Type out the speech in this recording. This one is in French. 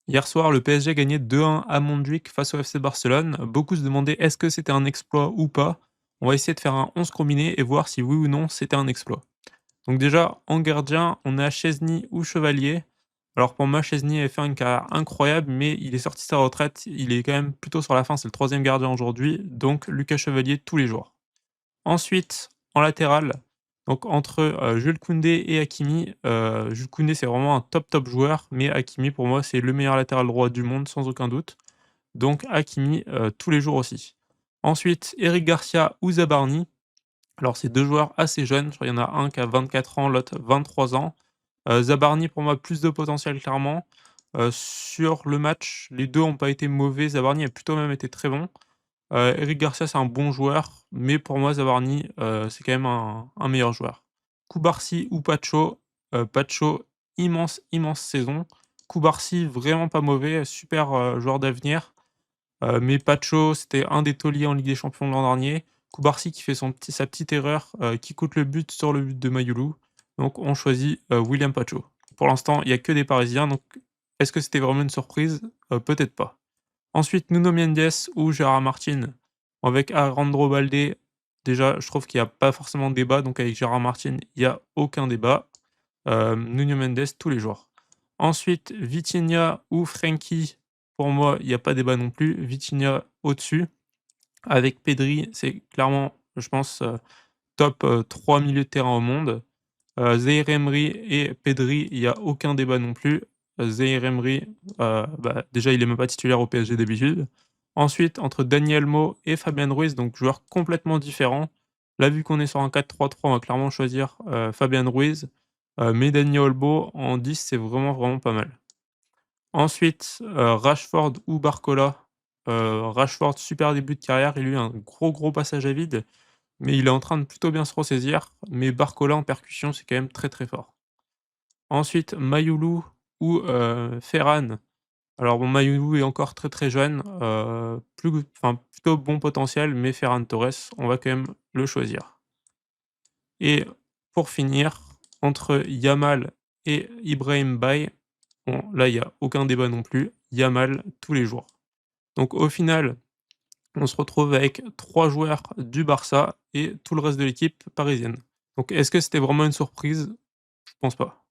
Hier soir, le PSG a gagné 2-1 à Montjuïc face au FC Barcelone. Beaucoup se demandaient est-ce que c'était un exploit ou pas. On va essayer de faire un 11 combiné et voir si oui ou non c'était un exploit. Donc déjà, en gardien, on a Chesney ou Chevalier. Alors pour moi, Chesney a fait une carrière incroyable, mais il est sorti de sa retraite. Il est quand même plutôt sur la fin, c'est le troisième gardien aujourd'hui. Donc Lucas Chevalier tous les jours. Ensuite, en latéral, donc entre, Jules Koundé et Hakimi, Jules Koundé, c'est vraiment un top, top joueur, mais Hakimi, pour moi, c'est le meilleur latéral droit du monde, sans aucun doute. Donc Hakimi, tous les jours aussi. Ensuite, Eric Garcia ou Zabarni. Alors c'est 2 joueurs assez jeunes, je crois qu'il y en a un qui a 24 ans, l'autre 23 ans. Zabarni, pour moi, plus de potentiel clairement. Sur le match, les 2 ont pas été mauvais, Zabarni a plutôt même été très bon. Eric Garcia, c'est un bon joueur, mais pour moi, Zabarni, c'est quand même un meilleur joueur. Cubarsí ou Pacho, Pacho, immense, immense saison. Cubarsí, vraiment pas mauvais, super, joueur d'avenir, mais Pacho, c'était un des tauliers en Ligue des Champions de l'an dernier. Cubarsí qui fait sa petite erreur, qui coûte le but sur le but de Mayoulou. Donc on choisit, William Pacho. Pour l'instant, il y a que des Parisiens, donc est-ce que c'était vraiment une surprise? Peut-être pas. Ensuite, Nuno Mendes ou Gérard Martin. Avec Alejandro Balde, déjà, je trouve qu'il y a pas forcément de débat, donc avec Gérard Martin, il y a aucun débat. Nuno Mendes tous les jours. Ensuite, Vitinha ou Frenkie, pour moi, il y a pas débat non plus. Vitinha au-dessus. Avec Pedri, c'est clairement, je pense, top, 3 milieux de terrain au monde. Zaïre Emery et Pedri, il y a aucun débat non plus. Zaïre Emery, bah, déjà, il est même pas titulaire au PSG d'habitude. Ensuite, entre Daniel Mo et Fabien Ruiz, donc joueurs complètement différents. Là, vu qu'on est sur un 4-3-3, on va clairement choisir, Fabien Ruiz, mais Dani Olmo en 10, c'est vraiment, vraiment pas mal. Ensuite, Rashford ou Barcola. Rashford, super début de carrière, il a eu un gros, gros passage à vide, mais il est en train de plutôt bien se ressaisir, mais Barcola en percussion, c'est quand même très, très fort. Ensuite, Mayoulou ou Ferran. Alors bon, Mayoulou est encore très, très jeune, plutôt bon potentiel, mais Ferran Torres, on va quand même le choisir. Et pour finir, entre Yamal et Ibrahim Baye, bon là, il y a aucun débat non plus, Yamal tous les jours. Donc au final, on se retrouve avec 3 joueurs du Barça et tout le reste de l'équipe parisienne. Donc est-ce que c'était vraiment une surprise? Je pense pas.